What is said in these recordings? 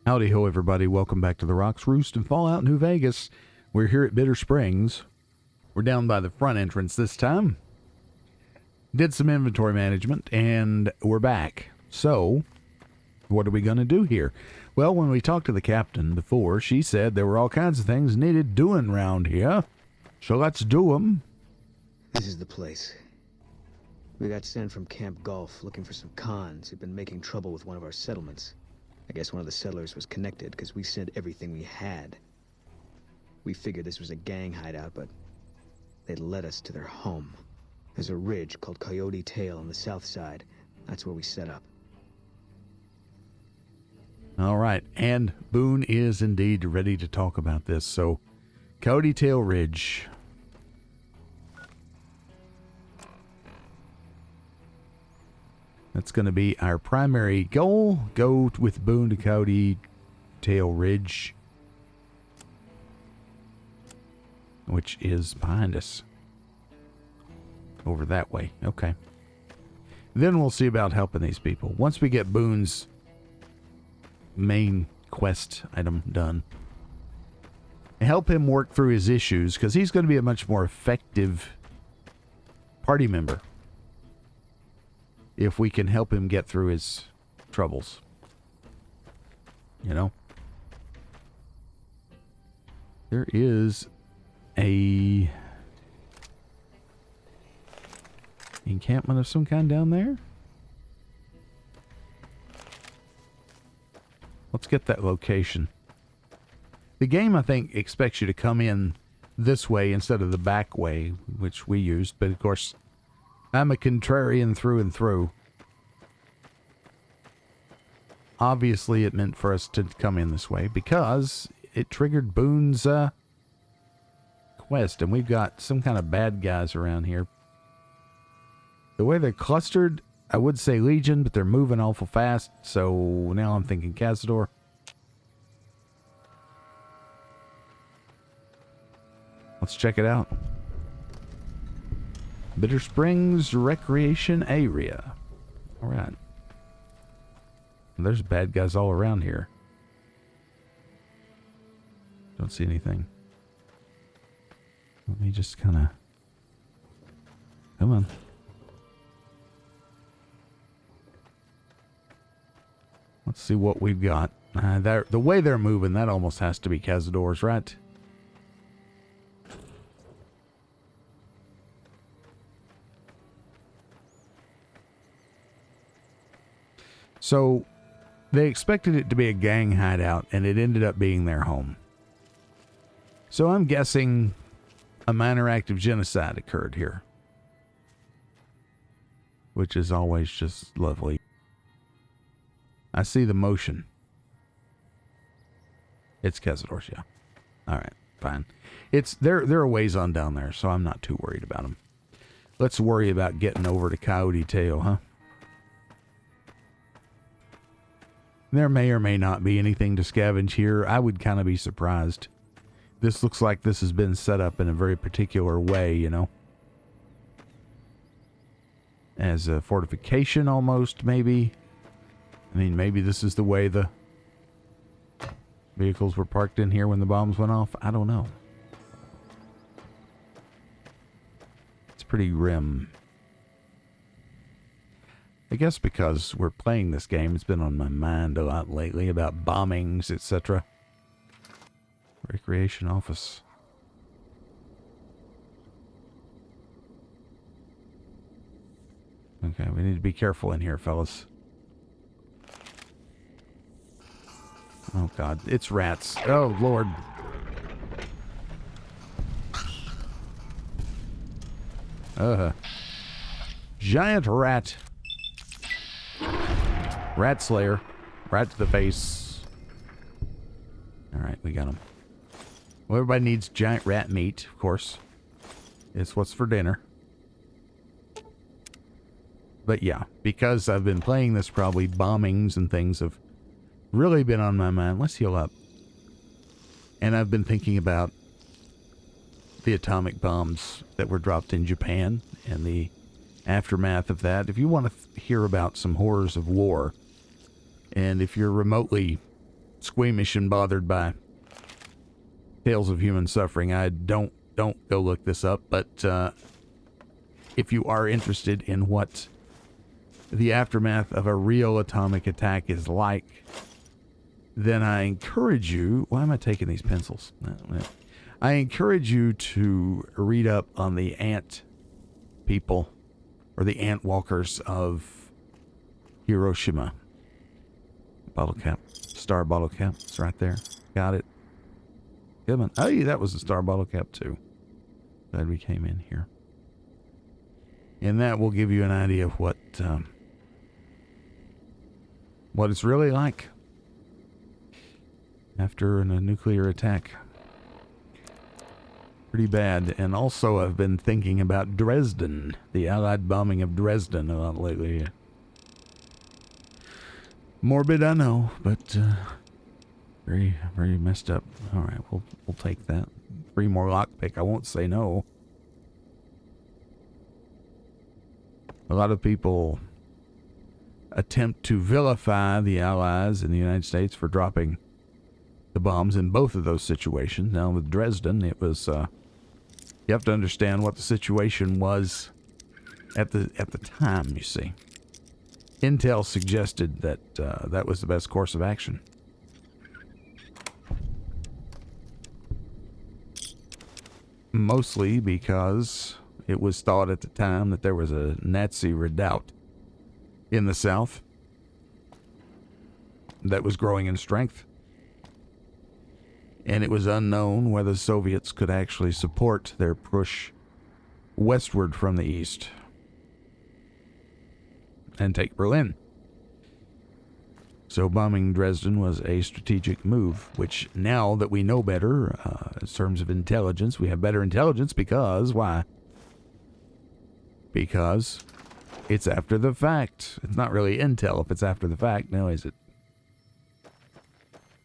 Howdy ho, everybody. Welcome back to the Rocks, Roost, and Fallout New Vegas. We're here at Bitter Springs. We're down by the front entrance this time. Did some inventory management, and we're back. So, what are we going to do here? Well, when we talked to the captain before, she said there were all kinds of things needed doing around here. So let's do them. This is the place. We got sent from Camp Gulf looking for some cons who'd been making trouble with one of our settlements. I guess one of the settlers was connected because we sent everything we had. We figured this was a gang hideout, but they'd led us to their home. There's a ridge called Coyote Tail on the south side. That's where we set up. All right, and Boone is indeed ready to talk about this. So, Coyote Tail Ridge. That's going to be our primary goal. Go with Boone to Coyote Tail Ridge, which is behind us. Over that way. Okay. Then we'll see about helping these people. Once we get Boone's main quest item done. Help him work through his issues, because he's going to be a much more effective party member if we can help him get through his troubles. You know? There is a encampment of some kind down there. Let's get that location. The game, I think, expects you to come in this way instead of the back way, which we used, but of course, I'm a contrarian through and through. Obviously, it meant for us to come in this way because it triggered Boone's quest, and we've got some kind of bad guys around here. The way they're clustered, I would say Legion, but they're moving awful fast, so now I'm thinking Cazador. Let's check it out. Bitter Springs Recreation Area. All right. There's bad guys all around here. Don't see anything. Let me just kind of... Come on. Let's see what we've got. The way they're moving, that almost has to be Cazadors, right? So, they expected it to be a gang hideout, and it ended up being their home. So I'm guessing a minor act of genocide occurred here. Which is always just lovely. I see the motion. It's Cazadors, yeah. Alright, fine. They're a ways on down there, so I'm not too worried about them. Let's worry about getting over to Coyote Tail, huh? There may or may not be anything to scavenge here. I would kind of be surprised. This looks like this has been set up in a very particular way, you know. As a fortification almost, maybe. I mean, maybe this is the way the vehicles were parked in here when the bombs went off. I don't know. It's pretty grim. I guess because we're playing this game, it's been on my mind a lot lately about bombings, etc. Recreation office. Okay, we need to be careful in here, fellas. Oh, God. It's rats. Oh, Lord. Giant rat. Rat Slayer. Right to the face. Alright, we got him. Well, everybody needs giant rat meat, of course. It's what's for dinner. But yeah, because I've been playing this, probably bombings and things have really been on my mind. Let's heal up. And I've been thinking about the atomic bombs that were dropped in Japan and the aftermath of that. If you want to hear about some horrors of war, and if you're remotely squeamish and bothered by tales of human suffering, I don't go look this up. But if you are interested in what the aftermath of a real atomic attack is like, then I encourage you... Why am I taking these pencils? I encourage you to read up on the ant people, or the ant walkers of Hiroshima. Bottle cap. Star bottle cap. It's right there. Got it. Good one. Oh, yeah, that was a star bottle cap too. Glad we came in here. And that will give you an idea of what it's really like after a nuclear attack. Pretty bad. And also I've been thinking about Dresden, the Allied bombing of Dresden a lot lately. Morbid, I know, but very, very messed up. All right, we'll take that. 3 more lockpick. I won't say no. A lot of people attempt to vilify the Allies in the United States for dropping the bombs in both of those situations. Now with Dresden, it was you have to understand what the situation was at the time, you see. Intel suggested that that was the best course of action. Mostly because it was thought at the time that there was a Nazi redoubt in the South that was growing in strength. And it was unknown whether the Soviets could actually support their push westward from the east and take Berlin. So bombing Dresden was a strategic move, which now that we know better, in terms of intelligence, we have better intelligence because, why? Because it's after the fact. It's not really intel if it's after the fact, now is it?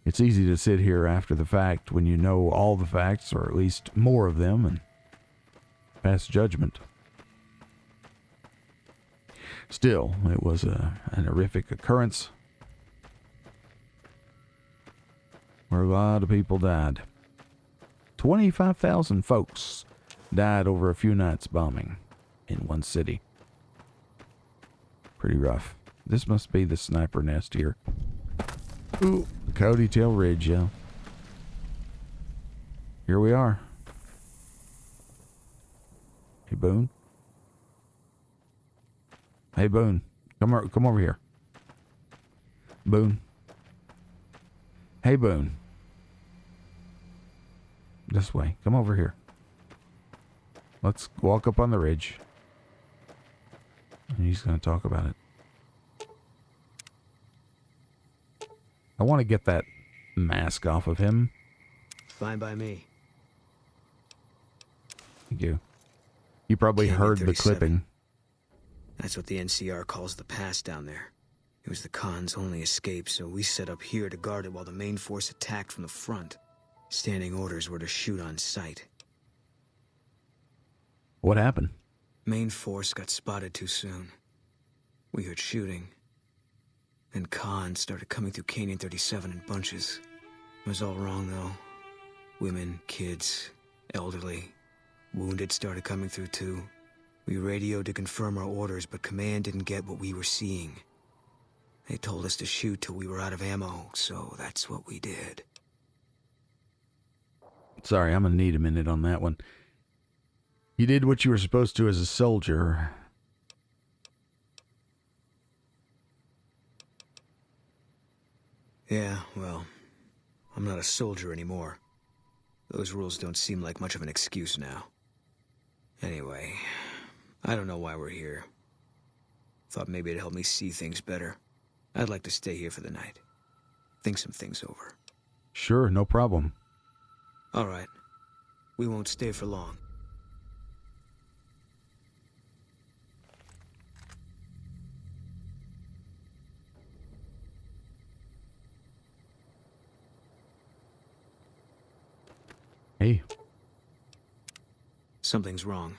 It's easy to sit here after the fact when you know all the facts, or at least more of them, and pass judgment. Still, it was an horrific occurrence where a lot of people died. 25,000 folks died over a few nights bombing in one city. Pretty rough. This must be the sniper nest here. Ooh, Cody Tail Ridge, yeah. Here we are. Hey, Boone. Hey, Boone. Come over here. Boone. Hey, Boone. This way. Come over here. Let's walk up on the ridge. And he's going to talk about it. I want to get that mask off of him. Fine by me. Thank you. You probably heard the clipping. That's what the NCR calls the pass down there. It was the Khan's only escape, so we set up here to guard it while the main force attacked from the front. Standing orders were to shoot on sight. What happened? Main force got spotted too soon. We heard shooting. Then Khan started coming through Canyon 37 in bunches. It was all wrong, though. Women, kids, elderly. Wounded started coming through, too. We radioed to confirm our orders, but command didn't get what we were seeing. They told us to shoot till we were out of ammo, so that's what we did. Sorry, I'm going to need a minute on that one. You did what you were supposed to as a soldier. Yeah, well, I'm not a soldier anymore. Those rules don't seem like much of an excuse now. Anyway, I don't know why we're here. Thought maybe it'd help me see things better. I'd like to stay here for the night. Think some things over. Sure, no problem. All right. We won't stay for long. Hey. Something's wrong.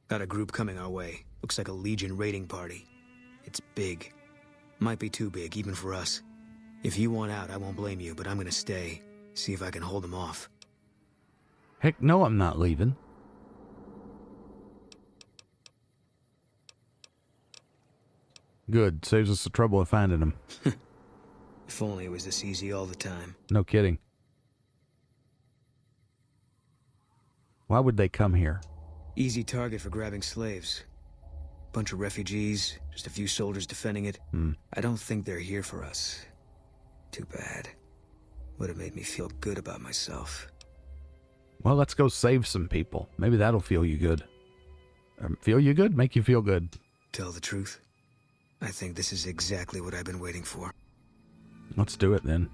Got a group coming our way. Looks like a Legion raiding party. It's big. Might be too big, even for us. If you want out, I won't blame you, but I'm gonna stay. See if I can hold them off. Heck no, I'm not leaving. Good. Saves us the trouble of finding them. If only it was this easy all the time. No kidding. Why would they come here? Easy target for grabbing slaves. Bunch of refugees, just a few soldiers defending it. I don't think they're here for us. Too bad. Would have made me feel good about myself. Well, let's go save some people. Maybe that'll feel you good. Feel you good? Make you feel good. Tell the truth, I think this is exactly what I've been waiting for. Let's do it then.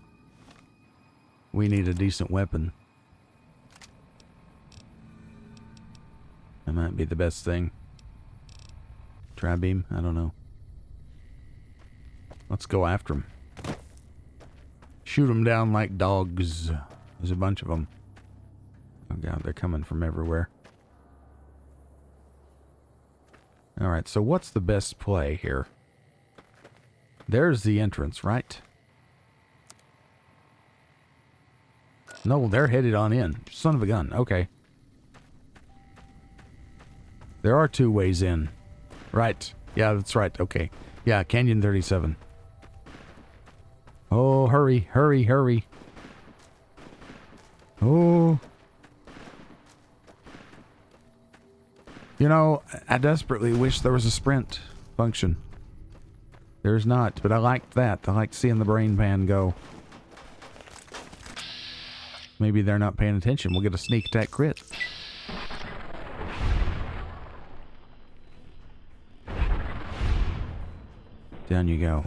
We need a decent weapon. That might be the best thing. Tri-beam? I don't know. Let's go after them. Shoot them down like dogs. There's a bunch of them. Oh god, they're coming from everywhere. Alright, so what's the best play here? There's the entrance, right? No, they're headed on in. Son of a gun. Okay. There are two ways in. Right. Yeah, that's right. Okay. Yeah, Canyon 37. Oh, hurry, hurry, hurry. Oh. You know, I desperately wish there was a sprint function. There's not, but I liked that. I like seeing the brain pan go. Maybe they're not paying attention. We'll get a sneak attack crit. Down you go.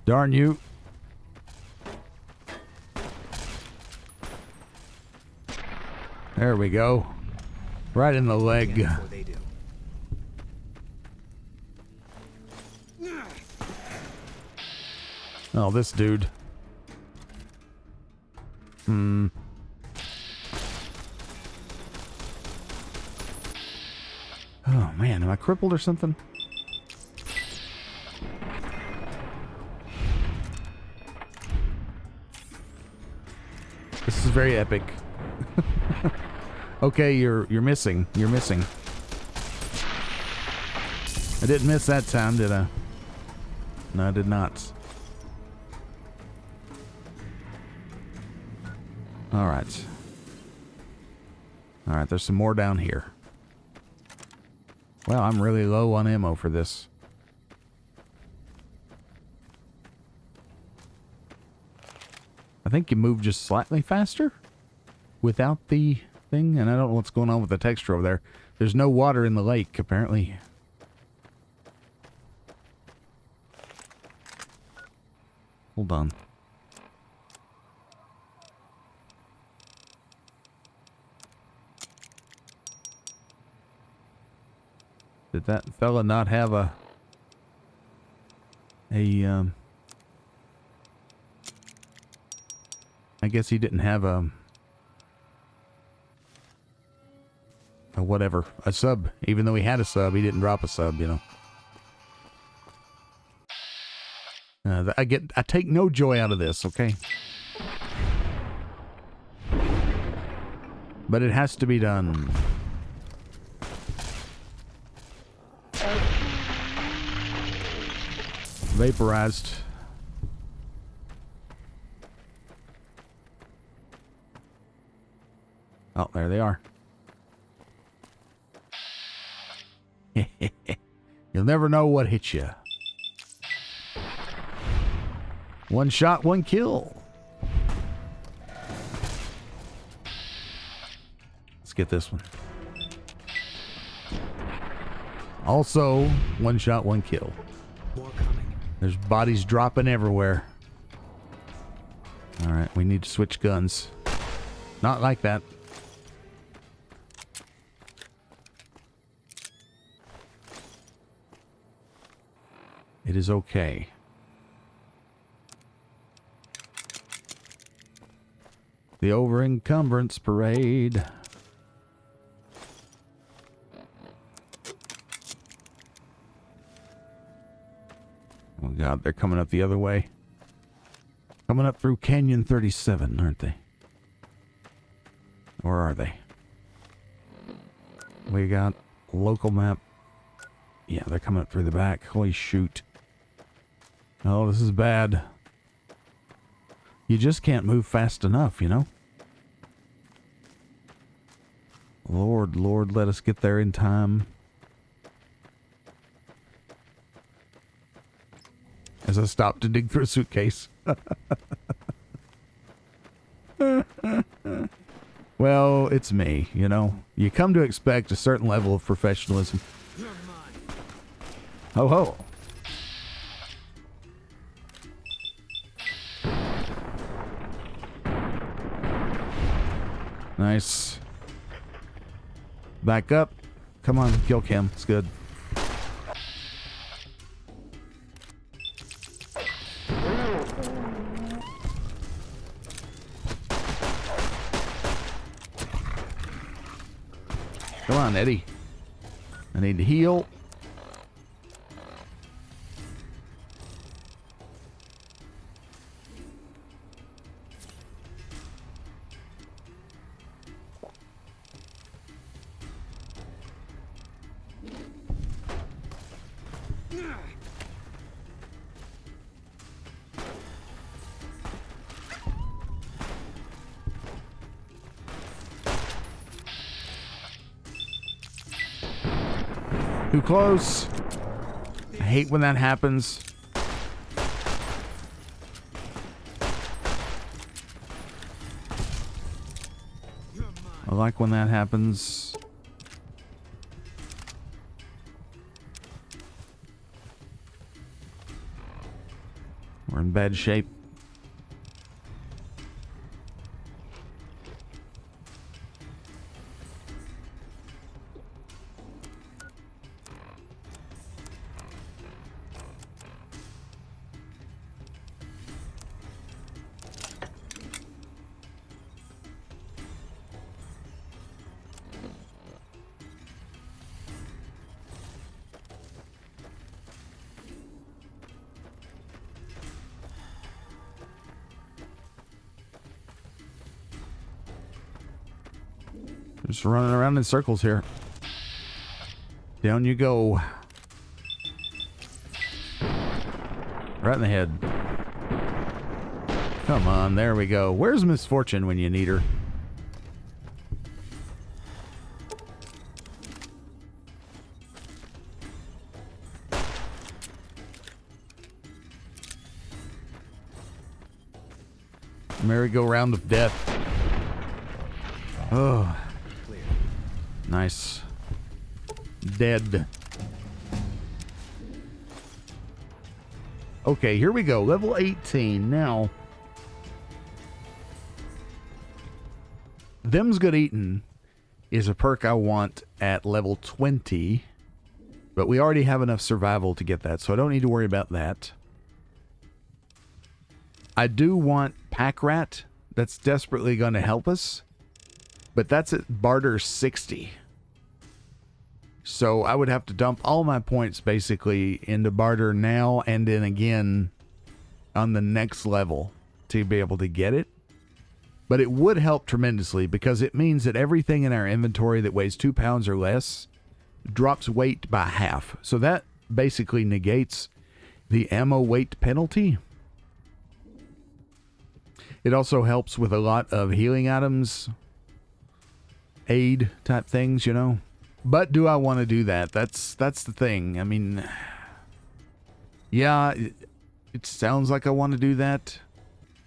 Darn you. There we go. Right in the leg. Oh, this dude. Oh, man. Am I crippled or something? This is very epic. Okay, you're missing. You're missing. I didn't miss that time, did I? No, I did not. Alright. Alright, there's some more down here. Well, I'm really low on ammo for this. I think you move just slightly faster without the thing, and I don't know what's going on with the texture over there. There's no water in the lake, apparently. Hold on. Did that fella not have a I guess he didn't have a whatever, a sub. Even though he had a sub, he didn't drop a sub, you know. I take no joy out of this, okay? But it has to be done. Vaporized. Oh, there they are. You'll never know what hit you. One shot, one kill. Let's get this one. Also, one shot, one kill. More coming. There's bodies dropping everywhere. Alright, we need to switch guns. Not like that. It is okay. The over-encumbrance parade. Oh god, they're coming up the other way. Coming up through Canyon 37, aren't they? Or are they? We got local map. Yeah, they're coming up through the back. Holy shoot. Oh, this is bad. You just can't move fast enough, you know? Lord, let us get there in time. As I stop to dig through a suitcase. Well, it's me, you know. You come to expect a certain level of professionalism. Ho ho. Nice. Back up. Come on, kill Kim. It's good. Come on, Eddie. I need to heal. Too close. I hate when that happens. I like when that happens. We're in bad shape. Just running around in circles here. Down you go. Right in the head. Come on, there we go. Where's Misfortune when you need her? Merry-go-round of death. Oh. Nice. Dead. Okay, here we go. Level 18. Now, Them's Good Eatin' is a perk I want at level 20, but we already have enough survival to get that, so I don't need to worry about that. I do want Pack Rat. That's desperately going to help us. But that's at barter 60. So I would have to dump all my points basically into barter now and then again on the next level to be able to get it. But it would help tremendously because it means that everything in our inventory that weighs 2 pounds or less drops weight by half. So that basically negates the ammo weight penalty. It also helps with a lot of healing items. Aid type things, you know. But do I want to do that? That's the thing. I mean, yeah, it sounds like I want to do that.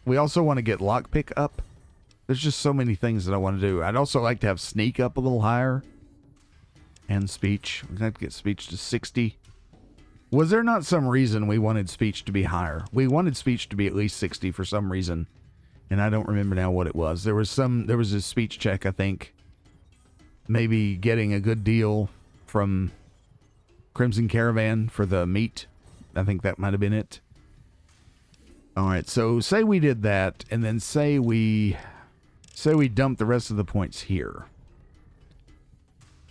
We also want to get lockpick up. There's just so many things that I want to do. I'd also like to have sneak up a little higher. And speech. We're going to get speech to 60. Was there not some reason we wanted speech to be higher? We wanted speech to be at least 60 for some reason. And I don't remember now what it was. There was a speech check, I think. Maybe getting a good deal from Crimson Caravan for the meat. I think that might have been it. All right, so say we did that, and then say we dump the rest of the points here.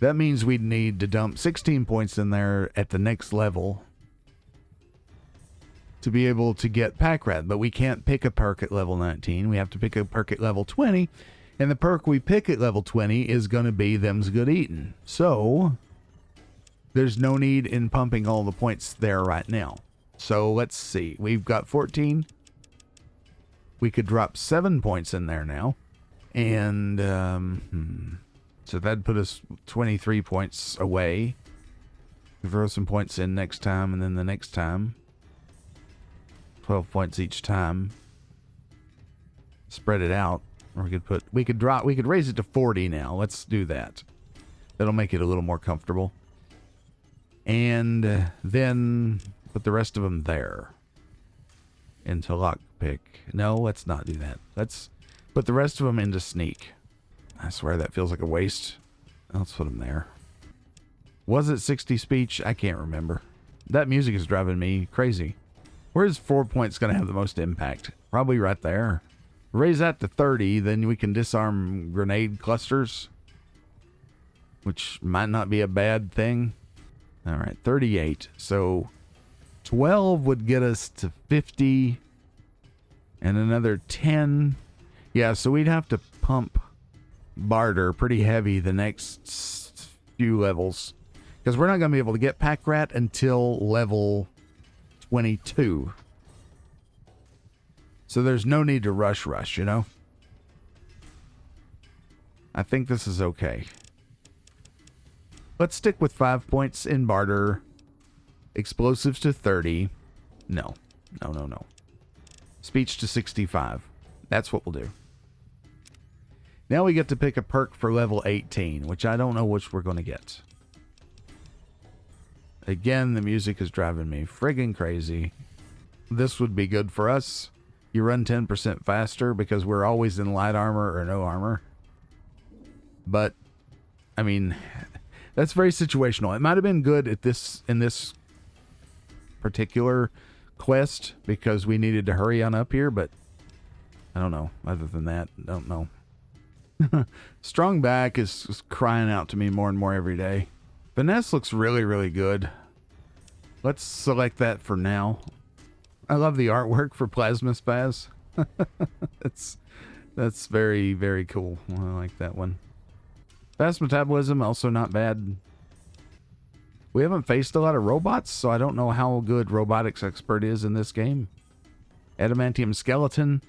That means we'd need to dump 16 points in there at the next level. to be able to get pack rat, but we can't pick a perk at level 19. We have to pick a perk at level 20, and the perk we pick at level 20 is going to be them's good eatin'. So there's no need in pumping all the points there right now. So let's see. We've got 14. We could drop 7 points in there now. And so that'd put us 23 points away. Throw some points in next time, and then the next time. 12 points each time. Spread it out. Or we could raise it to 40 now. Let's do that. That'll make it a little more comfortable. And then put the rest of them there. Into lockpick. No, let's not do that. Let's put the rest of them into sneak. I swear that feels like a waste. Let's put them there. Was it 60 speech? I can't remember. That music is driving me crazy. Where's 4 points going to have the most impact? Probably right there. Raise that to 30, then we can disarm grenade clusters, which might not be a bad thing. All right, 38. So 12 would get us to 50, and another 10. Yeah, so we'd have to pump barter pretty heavy the next few levels, because we're not going to be able to get pack rat until level 22. So there's no need to rush, you know? I think this is okay. Let's stick with 5 points in barter. Explosives to 30. No. Speech to 65. That's what we'll do. Now we get to pick a perk for level 18, which I don't know which we're going to get. Again, the music is driving me friggin' crazy. This would be good for us. You run 10% faster because we're always in light armor or no armor. But, I mean, that's very situational. It might have been good at in this particular quest because we needed to hurry on up here, but I don't know. Other than that, don't know. Strong back is crying out to me more and more every day. Finesse looks really, really good. Let's select that for now. I love the artwork for Plasma Spaz. That's very, very cool. I like that one. Fast metabolism, also not bad. We haven't faced a lot of robots, so I don't know how good robotics expert is in this game. Adamantium skeleton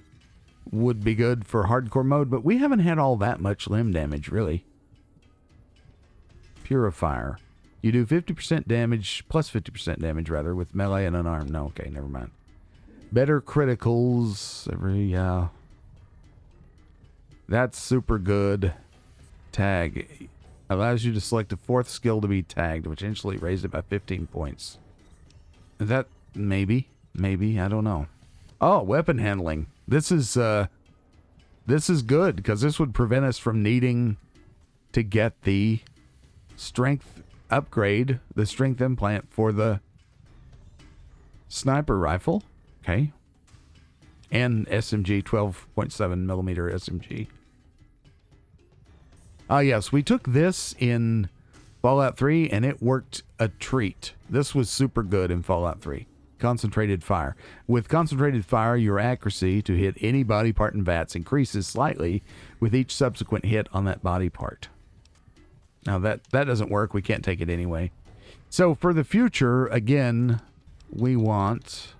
would be good for hardcore mode, but we haven't had all that much limb damage, really. Purifier. You do 50% damage, plus 50% damage, rather, with melee and unarmed. No, okay, never mind. Better criticals. That's super good. Tag. Allows you to select a 4th skill to be tagged, which instantly raised it by 15 points. Is that maybe? I don't know. Oh, weapon handling. This is good, because this would prevent us from needing to get the strength upgrade, the strength implant for the sniper rifle. Okay. And SMG, 12.7 millimeter SMG. Yes, we took this in Fallout 3, and it worked a treat. This was super good in Fallout 3. Concentrated fire. With concentrated fire, your accuracy to hit any body part in VATS increases slightly with each subsequent hit on that body part. Now, that doesn't work. We can't take it anyway. So, for the future, again, we want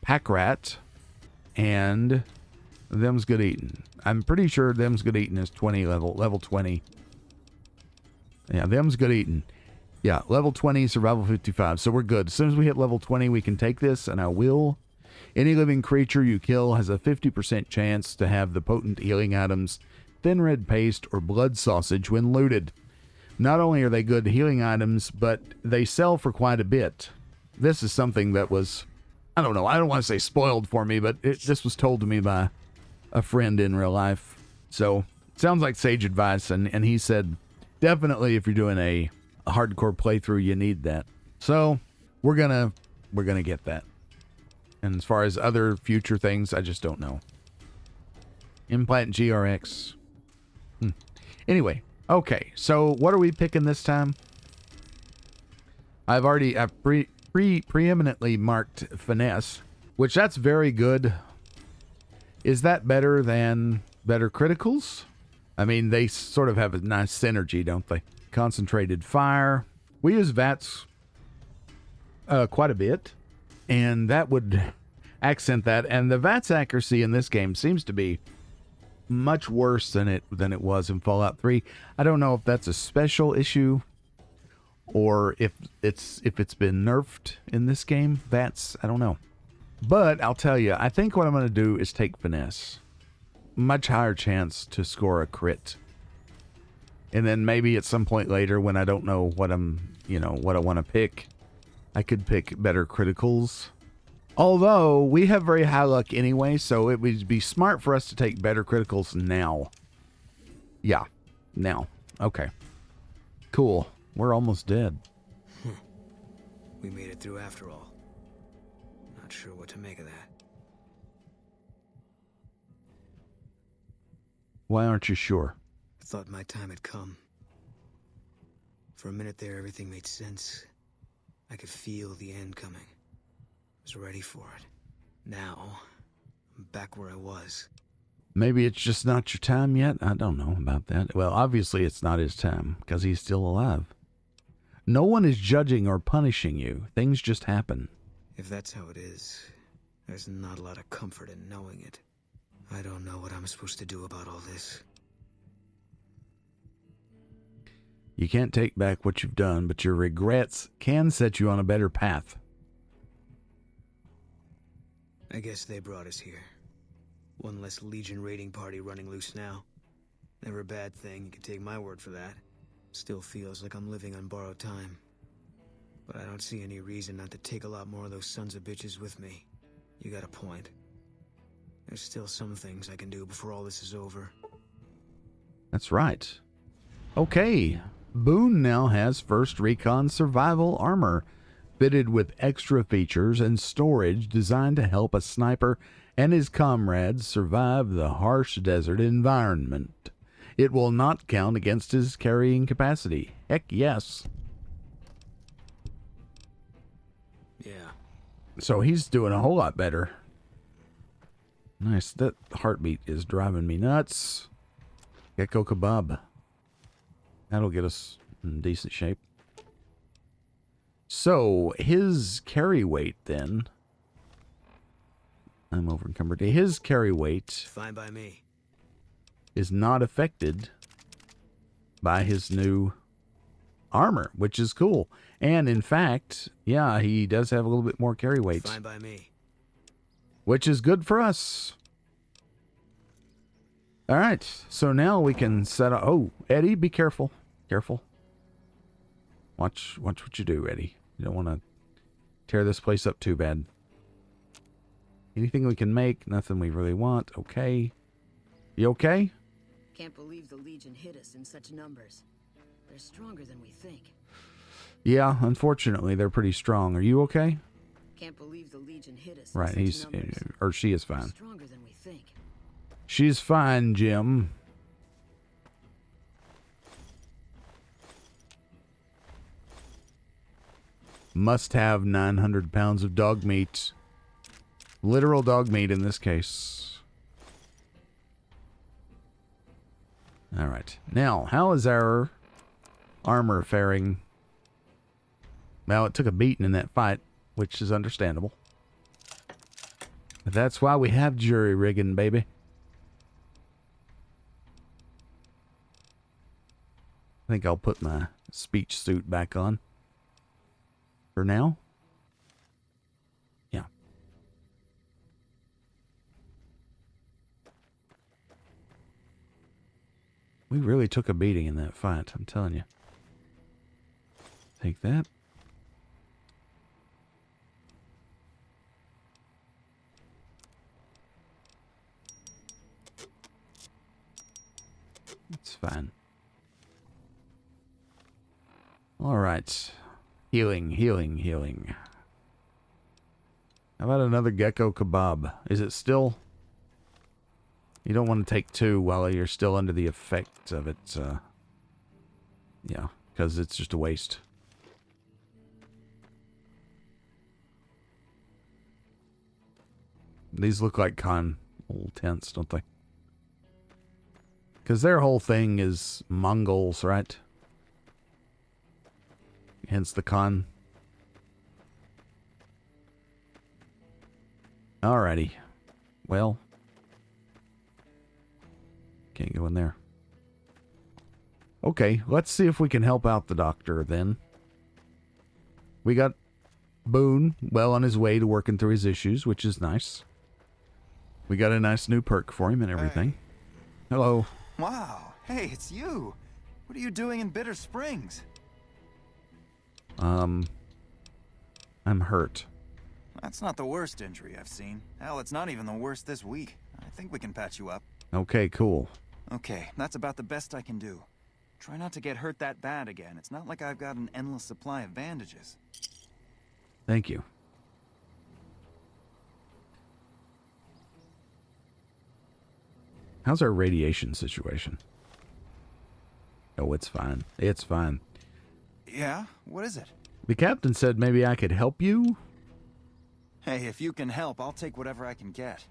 pack rat and them's good eatin'. I'm pretty sure them's good eatin' is 20 level 20. Yeah, them's good eatin'. Yeah, level 20, survival 55. So we're good. As soon as we hit level 20, we can take this, and I will. Any living creature you kill has a 50% chance to have the potent healing items, thin red paste, or blood sausage when looted. Not only are they good healing items, but they sell for quite a bit. This is something that was, I don't know, I don't want to say spoiled for me, but this was told to me by a friend in real life. So, sounds like sage advice, and he said, definitely if you're doing a hardcore playthrough, you need that. So, we're gonna get that. And as far as other future things, I just don't know. Implant GRX. Anyway, okay, so what are we picking this time? I've preeminently marked finesse. which that's very good. Is that better than better criticals? I mean, they sort of have a nice synergy, don't they? Concentrated fire. We use VATS quite a bit, and that would accent that. And the VATS accuracy in this game seems to be much worse than it was in Fallout 3. I don't know if that's a special issue or if it's been nerfed in this game. VATS, I don't know. But I'll tell you, I think what I'm going to do is take finesse. Much higher chance to score a crit. And then maybe at some point later when I don't know what what I want to pick, I could pick better criticals. Although we have very high luck anyway, so it would be smart for us to take better criticals now. Yeah, now. Okay. Cool. We're almost dead. We made it through after all. Not sure what to make of that. Why aren't you sure? Thought my time had come. For a minute there, everything made sense. I could feel the end coming. I was ready for it. Now, I'm back where I was. Maybe it's just not your time yet? I don't know about that. Well, obviously it's not his time, because he's still alive. No one is judging or punishing you. Things just happen. If that's how it is, there's not a lot of comfort in knowing it. I don't know what I'm supposed to do about all this. You can't take back what you've done, but your regrets can set you on a better path. I guess they brought us here. One less Legion raiding party running loose now. Never a bad thing, you can take my word for that. Still feels like I'm living on borrowed time. But I don't see any reason not to take a lot more of those sons of bitches with me. You got a point. There's still some things I can do before all this is over. That's right. Okay. Boone now has First Recon survival armor, fitted with extra features and storage designed to help a sniper and his comrades survive the harsh desert environment. It will not count against his carrying capacity. Heck yes. Yeah. So he's doing a whole lot better. Nice. That heartbeat is driving me nuts. Gecko kebab. That'll get us in decent shape. So, his carry weight then. I'm over encumbered. His carry weight. Fine by me. Is not affected by his new armor, which is cool. And in fact, yeah, he does have a little bit more carry weight. Fine by me. Which is good for us. All right, so now we can set up. Oh, Eddie, be careful. Careful. Watch what you do, Eddie. You don't want to tear this place up too bad. Anything we can make, nothing we really want. Okay. You okay? Can't believe the Legion hit us in such numbers. They're stronger than we think. Yeah, unfortunately, they're pretty strong. Are you okay? Can't believe the Legion hit us. Right, in such numbers. or she is fine. Stronger than we think. She's fine, Jim. Must have 900 pounds of dog meat. Literal dog meat in this case. All right. Now, how is our armor faring? Well, it took a beating in that fight, which is understandable. But that's why we have jury rigging, baby. I think I'll put my speech suit back on. For now? Yeah. We really took a beating in that fight, I'm telling you. Take that. It's fine. All right. Healing, healing, healing. How about another gecko kebab? Is it still... You don't want to take two while you're still under the effect of it. Yeah, because it's just a waste. These look like con little tents, don't they? Because their whole thing is Mongols, right? Hence the con. Alrighty. Well. Can't go in there. Okay, let's see if we can help out the doctor then. We got Boone well on his way to working through his issues, which is nice. We got a nice new perk for him and everything. Hey. Hello. Wow. Hey, it's you. What are you doing in Bitter Springs? I'm hurt. That's not the worst injury I've seen. Hell, it's not even the worst this week. I think we can patch you up. Okay, cool. Okay, that's about the best I can do. Try not to get hurt that bad again. It's not like I've got an endless supply of bandages. Thank you. How's our radiation situation? Oh, it's fine. It's fine. Yeah? What is it? The captain said maybe I could help you? Hey, if you can help, I'll take whatever I can get.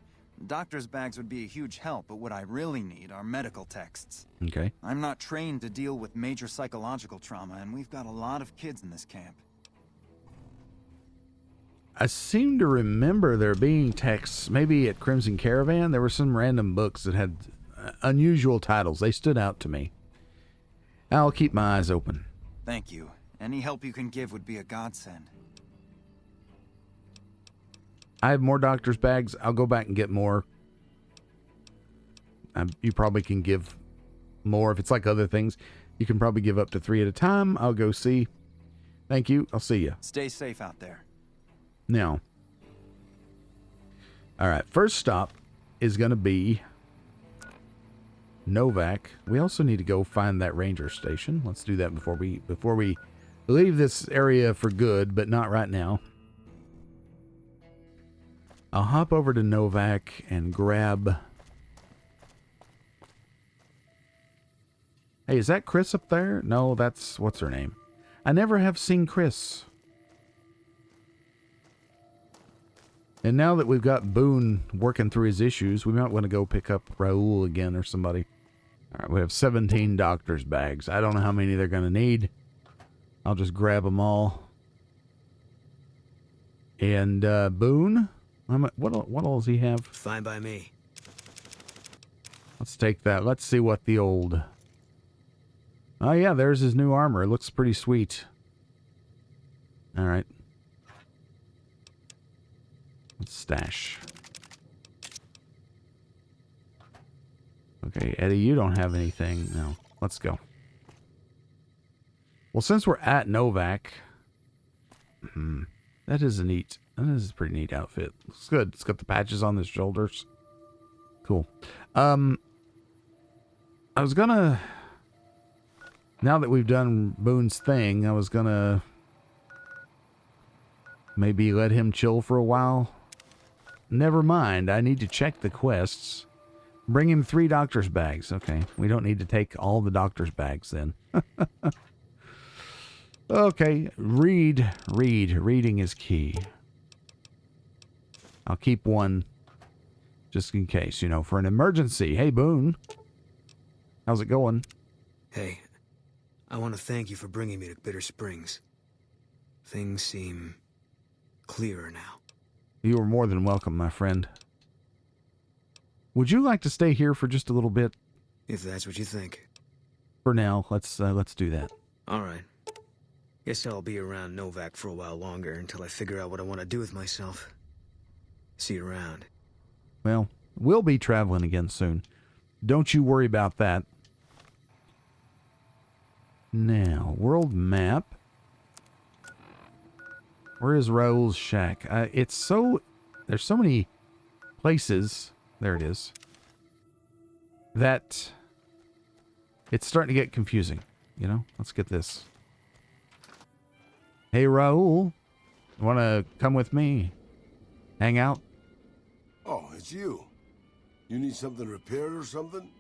Doctor's bags would be a huge help, but what I really need are medical texts. Okay. I'm not trained to deal with major psychological trauma, and we've got a lot of kids in this camp. I seem to remember there being texts, maybe at Crimson Caravan, there were some random books that had unusual titles. They stood out to me. I'll keep my eyes open. Thank you. Any help you can give would be a godsend. I have more doctor's bags. I'll go back and get more. You probably can give more. If it's like other things, you can probably give up to 3 at a time. I'll go see. Thank you. I'll see you. Stay safe out there. Now. All right. First stop is going to be Novak. We also need to go find that ranger station. Let's do that before we leave this area for good, but not right now. I'll hop over to Novak and grab... Hey, is that Chris up there? No, that's... What's her name? I never have seen Chris. And now that we've got Boone working through his issues, we might want to go pick up Raoul again or somebody. Alright, we have 17 doctor's bags. I don't know how many they're going to need. I'll just grab them all. And, Boone... What all does he have? Fine by me. Let's take that. Let's see what the old... Oh, yeah, there's his new armor. It looks pretty sweet. All right. Let's stash. Okay, Eddie, you don't have anything. No. Let's go. Well, since we're at Novak... that is a neat... That is a pretty neat outfit. Looks good. It's got the patches on the shoulders. Cool. I was gonna... Now that we've done Boone's thing, I was gonna... maybe let him chill for a while. Never mind. I need to check the quests. Bring him 3 doctor's bags. Okay. We don't need to take all the doctor's bags then. Okay. Read. Reading is key. I'll keep one just in case, for an emergency. Hey, Boone. How's it going? Hey, I want to thank you for bringing me to Bitter Springs. Things seem clearer now. You are more than welcome, my friend. Would you like to stay here for just a little bit? If that's what you think. For now, let's do that. All right. Guess I'll be around Novak for a while longer until I figure out what I want to do with myself. See you around. Well, we'll be traveling again soon. Don't you worry about that. Now, world map. Where is Raoul's shack? There's so many places. There it is. That it's starting to get confusing. Let's get this. Hey, Raoul. Want to come with me? Hang out? Oh, it's you. You need something repaired or something?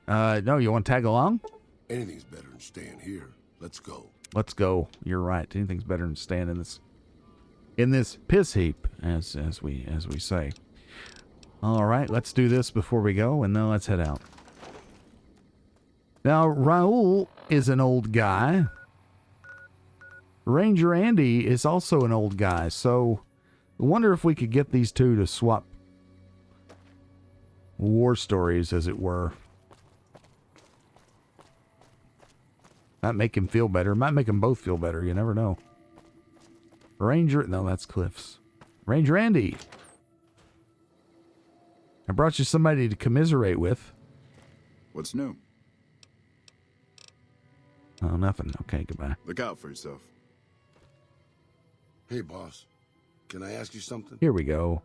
No, you want to tag along? Anything's better than staying here. Let's go. Let's go. You're right. Anything's better than staying in this in this piss heap, as we say. All right, let's do this before we go, and then let's head out. Now, Raul is an old guy. Ranger Andy is also an old guy, so I wonder if we could get these two to swap war stories, as it were. Might make him feel better. Might make them both feel better. You never know. Ranger... No, that's Cliff's. Ranger Andy. I brought you somebody to commiserate with. What's new? Oh, nothing. Okay, goodbye. Look out for yourself. Hey, boss. Can I ask you something? Here we go.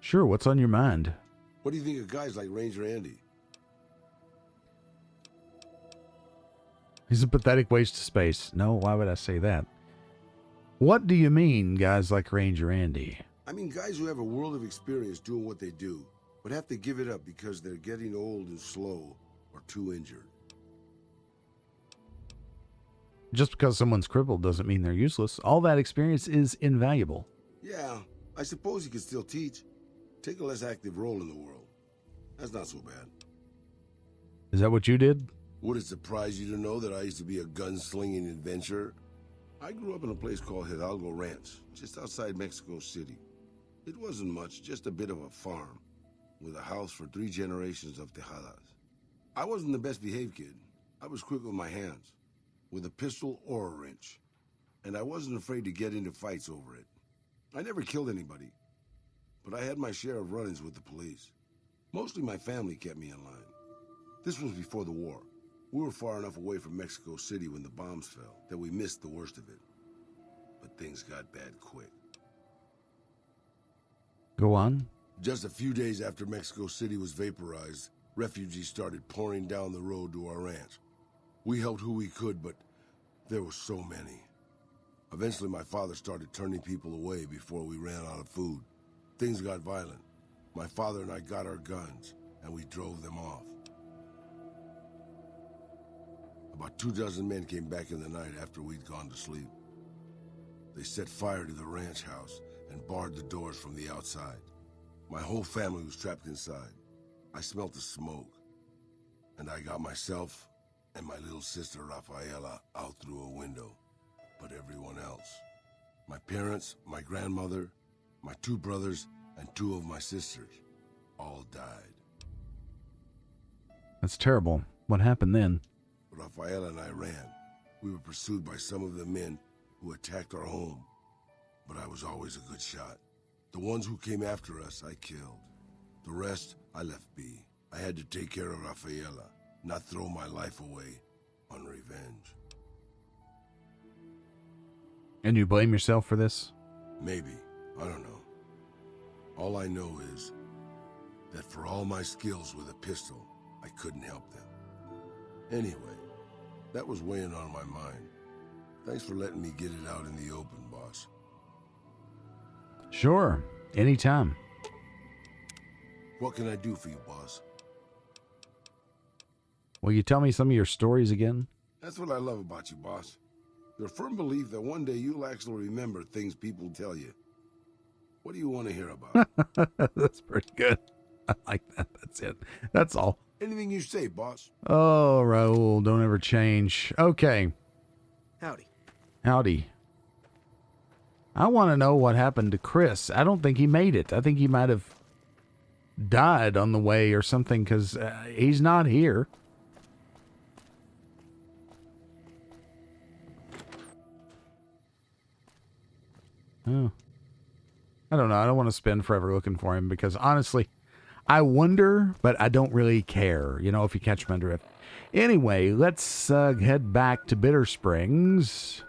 Sure, what's on your mind? What do you think of guys like Ranger Andy? He's a pathetic waste of space. No, why would I say that? What do you mean, guys like Ranger Andy? I mean guys who have a world of experience doing what they do, but have to give it up because they're getting old and slow or too injured. Just because someone's crippled doesn't mean they're useless. All that experience is invaluable. Yeah, I suppose you could still teach. Take a less active role in the world. That's not so bad. Is that what you did? Would it surprise you to know that I used to be a gunslinging adventurer? I grew up in a place called Hidalgo Ranch, just outside Mexico City. It wasn't much, just a bit of a farm, with a house for 3 generations of Tejadas. I wasn't the best behaved kid. I was quick with my hands, with a pistol or a wrench. And I wasn't afraid to get into fights over it. I never killed anybody, but I had my share of run-ins with the police. Mostly my family kept me in line. This was before the war. We were far enough away from Mexico City when the bombs fell that we missed the worst of it. But things got bad quick. Go on. Just a few days after Mexico City was vaporized, refugees started pouring down the road to our ranch. We helped who we could, but there were so many. Eventually, my father started turning people away before we ran out of food. Things got violent. My father and I got our guns, and we drove them off. About 24 men came back in the night after we'd gone to sleep. They set fire to the ranch house and barred the doors from the outside. My whole family was trapped inside. I smelt the smoke, and I got myself and my little sister Rafaela out through a window. But everyone else, my parents, my grandmother, my 2 brothers, and 2 of my sisters, all died. That's terrible. What happened then? Rafaela and I ran. We were pursued by some of the men who attacked our home. But I was always a good shot. The ones who came after us, I killed. The rest, I left be. I had to take care of Rafaela, not throw my life away on revenge. And you blame yourself for this? Maybe. I don't know. All I know is that for all my skills with a pistol, I couldn't help them. Anyway, that was weighing on my mind. Thanks for letting me get it out in the open, boss. Sure. Anytime. What can I do for you, boss? Will you tell me some of your stories again? That's what I love about you, boss. Your firm belief that one day you'll actually remember things people tell you. What do you want to hear about? That's pretty good. I like that. That's it. That's all. Anything you say, boss. Oh, Raul, don't ever change. Okay. Howdy. Howdy. I want to know what happened to Chris. I don't think he made it. I think he might have died on the way or something, because he's not here. Oh. I don't know. I don't want to spend forever looking for him, because honestly, I wonder, but I don't really care, if you catch my drift. Anyway, let's head back to Bitter Springs.